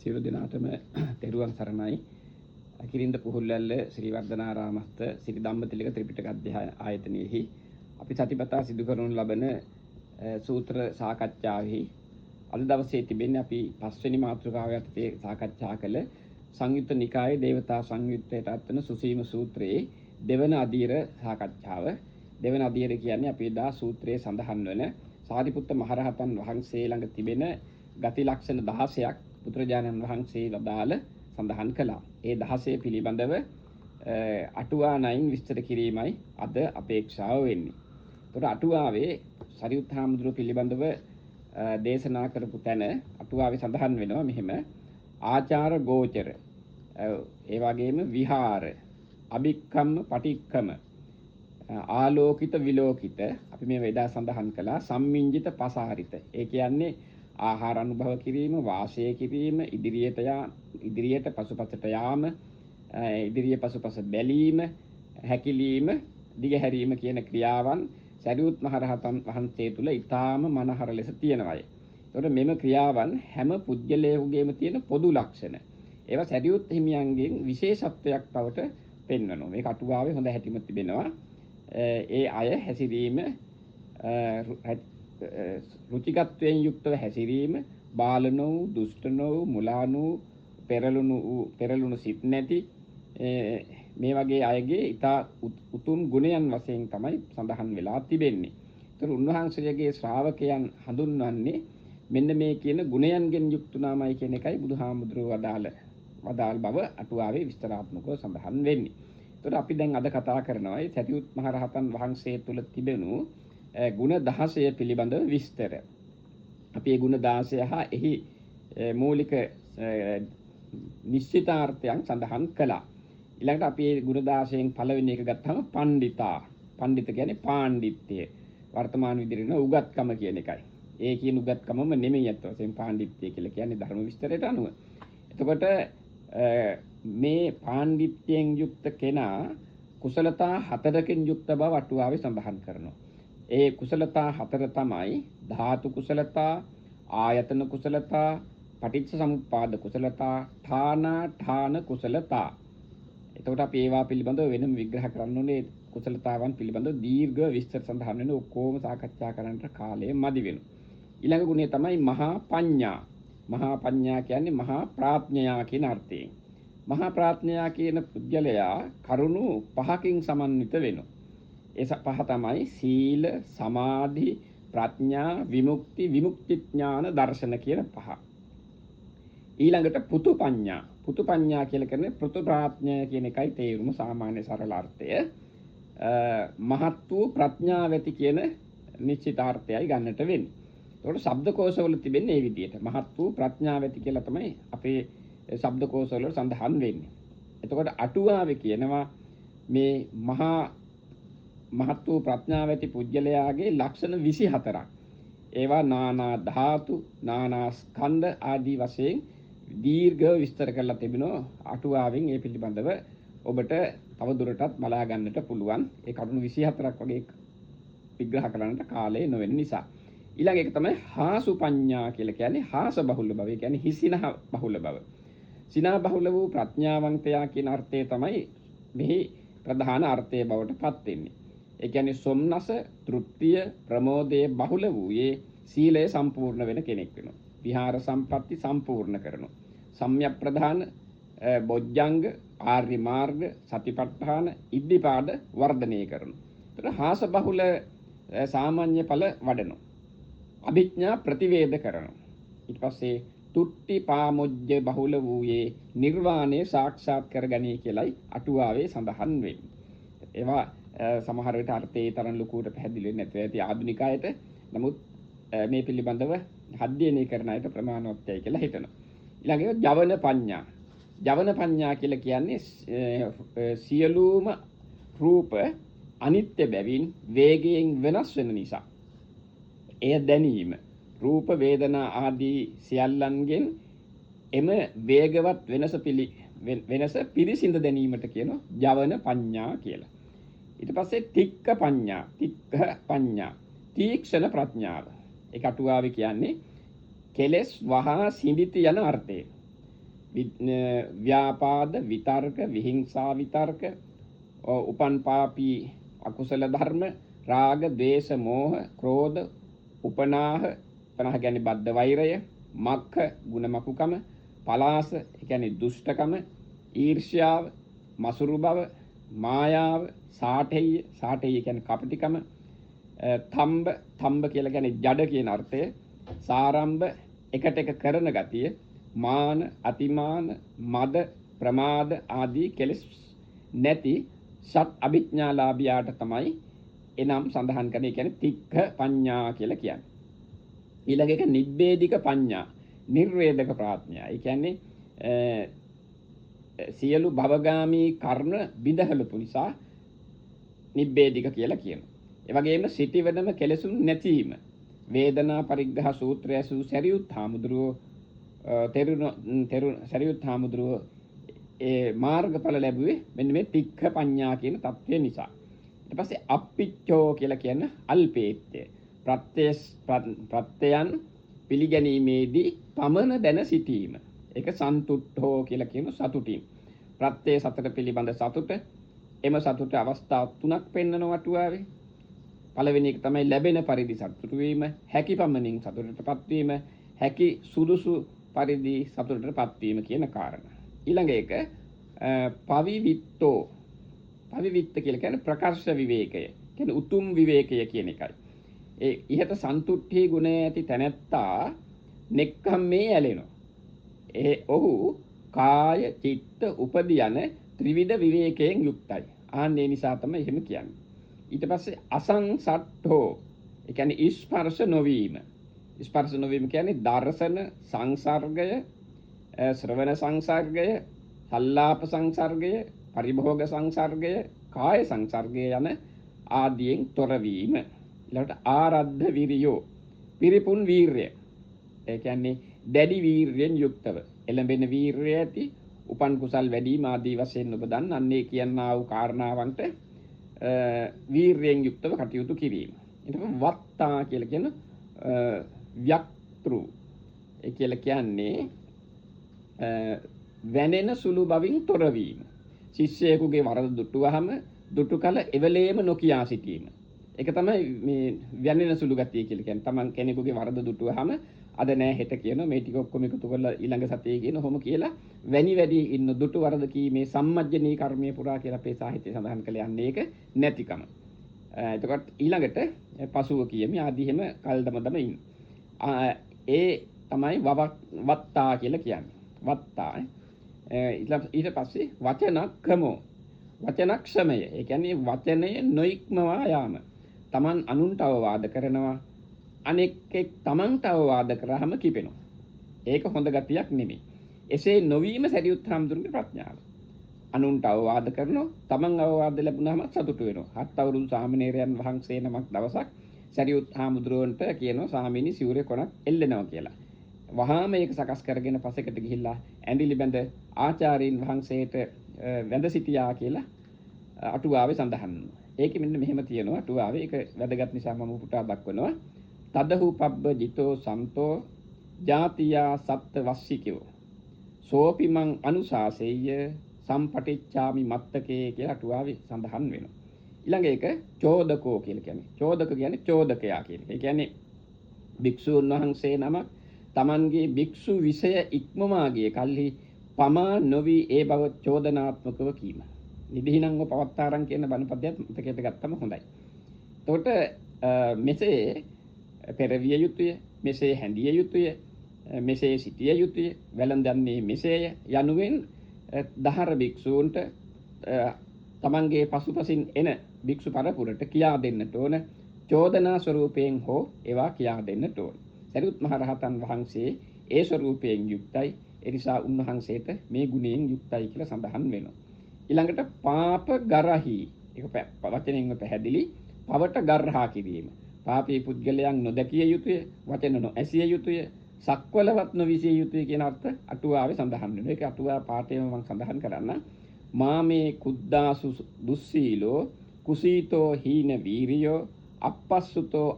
සියලු දෙනාටම තෙරුවන් සරණයි. කිරින්ද පුහුල්ලැල්ල ශ්‍රී වර්ධනාරාමස්ත ශ්‍රී ධම්මතිලක ත්‍රිපිටක අධ්‍යාය ආයතනයේහි අපි සතිපතා සිදු කරනු ලබන සූත්‍ර සාකච්ඡාවෙහි අද දවසේ තිබෙන්නේ අපි 5 වෙනි මාතෘකාව යටතේ සාකච්ඡා කළ සංයුත්ත නිකායේ දේවතා සංයුත්තයට අත්වන සුසීම සූත්‍රයේ දෙවන අදියර සාකච්ඡාව. දෙවන අදියර කියන්නේ අපි එදා සූත්‍රයේ සඳහන් වන සාරිපුත්ත මහරහතන් වහන්සේ ළඟ තිබෙන ගති ලක්ෂණ 16ක් බුදුරජාණන් වහන්සේ වදාළ සඳහන් කළා. ඒ 16 පිළිබඳව අටුවා 9 විස්තර කිරීමයි අද අපේක්ෂාව වෙන්නේ. ඒතකොට අටුවාවේ සරියුත් හාමුදුරුවෝ පිළිබඳව දේශනා කරපු තැන අටුවාවේ සඳහන් වෙනවා මෙහෙම: ආචාර ගෝචර, ඒ වගේම විහාර, අභික්කම්ම පටික්කම, ආලෝකිත විලෝකිත, අපි මේ වේදා සඳහන් කළා සම්මිංජිත පසාරිත. ඒ කියන්නේ ආහාර අනුභව කිරීම, වාසය කිරීම, ඉදිරියට පසුපසට යාම, ඉදිරිය පසුපස බැලීම, හැකිලීම, දිගහැරීම කියන ක්‍රියාවන් සරියුත් මහරහතන් වහන්සේ තුල ඊටාම මනහර ලෙස තියෙනවායි. ඒතකොට මෙම ක්‍රියාවන් හැම පුජ්‍යලයකගේම තියෙන පොදු ලක්ෂණ. ඒවා සරියුත් හිමියන්ගෙන් විශේෂත්වයක් බවට පෙන්වනවා. මේක අටුවාවේ හොඳ හැටිම තිබෙනවා. ඒ අය හැසිරීම රුචිකත්වයෙන් යුක්තව හැසිරීම, බාලනෝ, දුෂ්ටනෝ, මුලානෝ, පෙරළුණු සිත් නැති මේ වගේ අයගේ ඊටා උතුම් ගුණයන් වශයෙන් තමයි සඳහන් වෙලා තිබෙන්නේ. ඒතර උන්වහන්සේගේ ශ්‍රාවකයන් හඳුන්වන්නේ මෙන්න මේ කියන ගුණයන්ගෙන් යුක්තුනාමයි කියන එකයි බුදුහාමුදුරුවෝ වදාළ බව අටුවාවේ විස්තරාත්මකව සඳහන් වෙන්නේ. ඒතර අපි දැන් අද කතා කරනවා ඒ සරියුත් මහරහතන් වහන්සේ තුල තිබෙනු ගුණ 16 පිළිබඳව විස්තර. අපි මේ ගුණ 16 හා එහි මූලික නිශ්චිතාර්ථයන් සඳහන් කළා. ඊළඟට අපි මේ ගුණ 16න් පළවෙනි එක ගත්තාම පණ්ඩිතා. පණ්ඩිත කියන්නේ පාණ්ඩිත්‍ය. වර්තමාන විදිහට උගත්කම කියන එකයි. ඒ කියන උගත්කමම නෙමෙයි අත් වශයෙන් පාණ්ඩිත්‍ය කියලා කියන්නේ ධර්ම විස්තරයට අනුව. එතකොට මේ පාණ්ඩිත්‍යයෙන් යුක්ත කෙනා කුසලතා 4කින් යුක්ත බව අටුවාවේ සඳහන් කරනවා. ඒ කුසලතා 4 තමයි ධාතු කුසලතා, ආයතන කුසලතා, පටිච්ච සමුප්පාද කුසලතා, ඨාන කුසලතා. එතකොට අපි ඒවා පිළිබඳව වෙනම විග්‍රහ කරන්න ඕනේ. කුසලතාවන් පිළිබඳව දීර්ඝ විස්තර සඳහන් වෙන ඔක්කොම සාකච්ඡා කරන්නට කාලය මදි වෙනවා. ඊළඟ ගුණය තමයි මහා පඤ්ඤා. මහා පඤ්ඤා කියන්නේ මහා ප්‍රඥා කියන අර්ථයෙන්. මහා ප්‍රඥා කියන පුද්ගලයා කරුණු 5කින් සමන්විත වෙනවා. ඒ පහ තමයි සීල, සමාධි, ප්‍රඥා, විමුක්ති, විමුක්ති ඥාන, දර්ශන කියන පහ. ඊළඟට පුතු පඤ්ඤා. පුතු පඤ්ඤා කියලා කියන්නේ පෘතු ප්‍රඥා කියන එකයි තේරුම සාමාන්‍ය සරල අර්ථය. මහත් වූ ප්‍රඥාවති කියන නිශ්චිතාර්ථයයි ගන්නට වෙන්නේ. ඒකට ශබ්දකෝෂවල තිබෙන්නේ මේ විදිහට. මහත් වූ ප්‍රඥාවති කියලා තමයි අපේ ශබ්දකෝෂවල සඳහන් වෙන්නේ. එතකොට අටුවාවේ කියනවා මේ මහත් වූ ප්‍රඥාවති පුජ්‍යලයාගේ ලක්ෂණ 24ක්. ඒවා නානා ධාතු, නානා ස්කන්ධ ආදී වශයෙන් දීර්ඝව විස්තර කරලා තිබෙනවා. අටුවාවෙන් ඒ පිළිබඳව ඔබට තව දුරටත් බලා ගන්නට පුළුවන්. ඒ කරුණු 24ක් වගේ විග්‍රහ කරන්නට කාලය නොවෙන නිසා. ඊළඟ එක තමයි හාසු පඤ්ඤා කියලා කියන්නේ හාස බහුල බව. ඒ කියන්නේ හිසිනහ බහුල බව. සිනා බහුල වූ ප්‍රඥාවන්තයා කියන අර්ථය තමයි මෙහි ප්‍රධාන අර්ථය බවට පත් වෙන්නේ. ඒ කියන්නේ සොම්නස, තෘප්තිය, ප්‍රමෝදයේ බහුල වූයේ සීලය සම්පූර්ණ වෙන කෙනෙක් වෙනවා. විහාර සම්පatti සම්පූර්ණ කරනවා. සම්‍යක් ප්‍රධාන, බොජ්ජංග, ආර්ය මාර්ග, සතිපට්ඨාන, ඉද්ධිපාද වර්ධනය කරනවා. ඒතර හාස බහුල සාමාන්‍ය ඵල වඩනවා. අභිඥා ප්‍රතිවේද කරනවා. ඊට පස්සේ තුට්ටි පාමොජ්ජ බහුල වූයේ නිර්වාණය සාක්ෂාත් කරගනී කියලයි අටුවාවේ සඳහන් වෙන්නේ. ඒවා සමහර විට අර්ථයේ තරම් ලකුවට පැහැදිලි වෙන්නේ නැතුව ඇති ආධුනිකයට. නමුත් මේ පිළිබඳව අධ්‍යයනය කරන අයට ප්‍රමාණවත්යි කියලා හිතනවා. ඊළඟට ජවන පඤ්ඤා. ජවන පඤ්ඤා කියලා කියන්නේ සියලුම රූප අනිත්‍ය බැවින් වේගයෙන් වෙනස් වෙන නිසා එය දැනීම. රූප, වේදනා ආදී සියල්ලන්ගෙන් එම වේගවත් වෙනස පිරිසිඳ දැනීමට කියනවා ජවන පඤ්ඤා කියලා. ඊට පස්සේ තික්ක පඤ්ඤා, තීක්ෂණ ප්‍රඥාව. ඒක අටුවාවේ කියන්නේ කෙලෙස් වහා සිඳිති යන අර්ථය. ව්‍යාපාද විතර්ක විහිංසා විතර්ක උපන් පාපී අකුසල ධර්ම රාග ද්වේෂ මෝහ ක්‍රෝධ උපනාහ පනහ කියන්නේ බද්ධ වෛරය මක්ඛ ගුණමකුකම පලාස කියන්නේ දුෂ්ටකම ඊර්ෂ්‍යාව මසුරු බව මායාව සාඨෙය කියන්නේ කපටිකම තම්බ කියලා කියන්නේ ජඩ කියන අර්ථය සාරම්භ එකට එක කරන ගතිය මාන අතිමාන මද ප්‍රමාද ආදී කෙලෙස් නැති සත් අභිඥාලාභියාට තමයි එනම් සඳහන් කරන්නේ කියන්නේ තික්ඛ පඤ්ඤා කියලා කියන්නේ. ඊළඟ එක නිබ්බේධික පඤ්ඤා නිර්වේදක ප්‍රඥා. ඒ කියන්නේ සියලු භවගාමී කර්ම බිඳහලපු නිසා නිබ්බේධික කියලා කියනවා. ඒ වගේම සිටිවනම කෙලෙසුන් නැතිවීම. වේදනා පරිග්‍රහ සූත්‍රය සූ සරියුත් හාමුදුරුවෝ සරියුත් හාමුදුරුවෝ ඒ මාර්ගඵල ලැබුවේ මෙන්න මේ තික්ඛ පඤ්ඤා කියන தත්ත්වය නිසා. ඊට පස්සේ අප්පිච්චෝ කියලා කියන්නේ අල්පේත්‍ය. ප්‍රත්‍යයන් පිළිගැනීමේදී පමණ දැන සිටීම. ඒක සන්තුට්ඨෝ කියලා කියන සතුටින්. ප්‍රත්‍ය සතර පිළිබඳ සතුට. එම සතුට අවස්ථා තුනක් පෙන්වන වටුවාවේ. පළවෙනි එක තමයි ලැබෙන පරිදි සතුටු වීම, හැකි පමණින් සතුටටපත් වීම, හැකි සුදුසු පරිදි සතුටටපත් වීම කියන කාරණා. ඊළඟ එක පවිවිත්තෝ. පවිවිත්ත කියලා කියන්නේ ප්‍රකර්ෂ විවේකය. කියන්නේ උතුම් විවේකය කියන එකයි. ඒ ඉහත සන්තුට්ඨී ගුණය ඇති තැනැත්තා නෙක්ඛම්මේ ඇලෙනවා. ඔහු කාය චිත්ත උපදී යන ත්‍රිවිධ විවේකයෙන් යුක්තයි. ආන්නේ නිසා තමයි එහෙම කියන්නේ. ඊට පස්සේ අසංසට්ඨෝ. ඒ කියන්නේ ස්පර්ශ නොවීම. ස්පර්ශ නොවීම කියන්නේ දර්ශන සංසර්ගය, ශ්‍රවණ සංසර්ගය, සල්ලාප සංසර්ගය, පරිභෝග සංසර්ගය, කාය සංසර්ගය යන ආදියෙන් තොර වීම. ඊළඟට ආරද්ධ විරියෝ. පිරිපුන් වීරය. ඒ කියන්නේ දැඩි වීරයෙන් යුක්තව එළඹෙන වීරය ඇති උපන් කුසල් වැඩිම ආදී වශයෙන් ඔබ දන්නන්නේ කියනා වූ කාරණාවන්ට වීරයෙන් යුක්තව කටයුතු කිරීම. ඊට පස්සේ වත්තා කියලා කියන ව්‍යක්තෘ. ඒ කියලා කියන්නේ වැනෙන සුළු බවින් තොරවීම. ශිෂ්‍යයෙකුගේ වරද දුටුවහම දුටු කල එවලේම නොකියා සිටීම. ඒක තමයි මේ වැනෙන සුළු ගතිය කියලා කියන්නේ. Taman කෙනෙකුගේ වරද දුටුවහම අද නෑ හෙට කියන මේ ටික ඔක්කොම එකතු කරලා ඊළඟ සතියේ කියන ඔහොම කියලා වැනි වැඩි ඉන්න දුටු වරද කීමේ සම්මජ්ජනී කර්මයේ පුරා කියලා අපේ සාහිත්‍යය සඳහන් කළ යන්නේ ඒක නැතිකම. එතකොට ඊළඟට පසුව කියමි ආදී හැම කල්දමදම ඉන්න. ඒ තමයි වත්තා කියලා කියන්නේ. වත්තා. ඊට පස්සේ වචනක්‍රමෝ. වචනක්ෂමය. ඒ කියන්නේ වචනය නොඉක්මවා යාම. Taman අනුන්ට අවවාද කරනවා. අනෙක් තමන්ට අවවාද කරාම කිපෙනවා. ඒක හොඳ ගතියක් නෙමෙයි. එසේ නොවීම සරියුත් හාමුදුරන්ගේ ප්‍රඥාව. අනුන්ට අවවාද කරනවා, තමන් අවවාද ලැබුණාම සතුටු වෙනවා. 7 අවුරුදු සාමණේරයන් වහන්සේ නමක් දවසක් සරියුත් හාමුදුරුවන්ට කියනවා ස්වාමීනි සිවුරේ කොනක් එල්ලෙනවා කියලා. වහාම ඒක සකස් කරගෙන පසෙකට ගිහිල්ලා ඇඳිලි බැඳ ආචාර්යින් වහන්සේට වැඳ සිටියා කියලා අටුවාවේ සඳහන් වෙනවා. ඒකෙ මෙන්න මෙහෙම තියෙනවා අටුවාවේ. ඒක වැදගත් නිසා මම පුටා දක්වනවා. තදහු පබ්බ ජිතෝ සන්තෝ ජාතියා සත්ත වස්සිකෝ සෝපිමං අනුශාසෙය්‍ය සම්පටිච්ඡාමි මත්තකේ කියලා අටුවාවේ සඳහන් වෙනවා. ඊළඟ එක චෝදකෝ කියලා කියන්නේ. චෝදක කියන්නේ චෝදකයා කියන එක. ඒ කියන්නේ භික්ෂුන් වහන්සේ නමක් Tamanගේ භික්ෂු විෂය ඉක්මවා ගිය කල්හි පමා නොවි ඒ බව චෝදනාත්මකව කීම. නිදිහිනංව පවත්තාරං කියන බණපදයක් මතකයට ගත්තම හොඳයි. එතකොට මෙසේ පෙරවිය යුතුය, මෙසේ හැඳිය යුතුය, මෙසේ සිටිය යුතුය, වැළඳන්නේ මෙසේය යනුවෙන් දහර භික්ෂූන්ට තමන්ගේ පසුපසින් එන භික්ෂු පරපුරට කියා දෙන්නට ඕන. චෝදනා ස්වරූපයෙන් හෝ ඒවා කියා දෙන්නට ඕන. සරියුත් මහ රහතන් වහන්සේ ඒ ස්වරූපයෙන් යුක්තයි. ඒ නිසා උන්වහන්සේට මේ ගුණයෙන් යුක්තයි කියලා සඳහන් වෙනවා. ඊළඟට පාප ගරහි. ඒක වචනෙන්ම පැහැදිලි. පවට ගර්හා කිරීම. පාපී පුද්ගලයන් නොදැකිය යුතුය, වචන නොඇසිය යුතුය, සක්වලවත් නොවිසිය යුතුය කියන අර්ථ අටුවාවේ සඳහන් වෙනවා. ඒක අටුවා පාඨයම මම සඳහන් කරන්න. මාමේ කුද්දාසු දුස්සීලෝ කුසීතෝ හීන වීරියෝ අපස්සුතෝ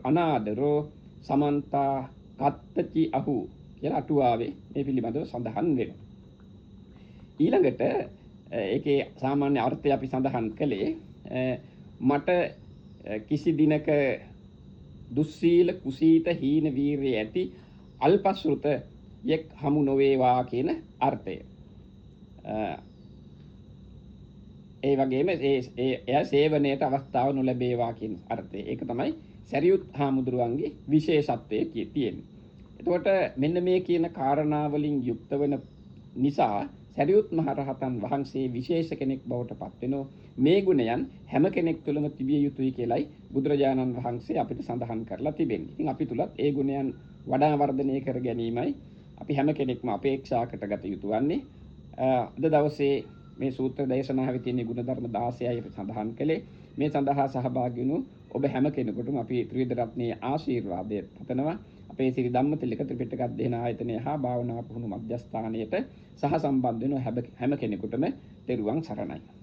අනාදරෝ සමන්තා කත්තචි අහු කියලා අටුවාවේ මේ පිළිබඳව සඳහන් වෙනවා. ඊළඟට ඒකේ සාමාන්‍ය අර්ථය අපි සඳහන් කළේ මට කිසි දිනක දුස්සීල කුසීත හීන වීරිය ඇති අල්පශ්‍රුත යෙක් හමු නොවේවා කියන අර්ථය. ඒ වගේම එය සේවනයේට අවස්ථාව නොලැබේවා කියන අර්ථය. ඒක තමයි සරියුත් හාමුදුරුවන්ගේ විශේෂත්වය තියෙන්නේ. එතකොට මෙන්න මේ කියන කාරණා වලින් යුක්ත වෙන නිසා සරියුත් මහරහතන් වහන්සේ විශේෂ කෙනෙක් බවට පත් වෙනවා. මේ ගුණයන් හැම කෙනෙක් තුළම තිබිය යුතුයි කියලයි බුදුරජාණන් වහන්සේ අපිට සඳහන් කරලා තිබෙන්නේ. ඉතින් අපි තුලත් ඒ ගුණයන් වඩා වර්ධනය කර ගැනීමයි අපි හැම කෙනෙක්ම අපේක්ෂා කරගත යුතු වන්නේ. අද දවසේ මේ සූත්‍ර දේශනාවේ තියෙන ගුණධර්ම 16යි අපි සඳහන් කළේ. මේ සඳහා සහභාගී වුණු ඔබ හැම කෙනෙකුටම අපි ත්‍රිවිධ රත්නයේ ආශිර්වාදය පතනවා. අපේ ශ්‍රී ධම්මතිලක ත්‍රිපිටක අධ්‍යයන ආයතනය හා භාවනා පුහුණු මධ්‍යස්ථානයට සහ සම්බන්ධ වෙන හැම කෙනෙකුටම තෙරුවන් සරණයි.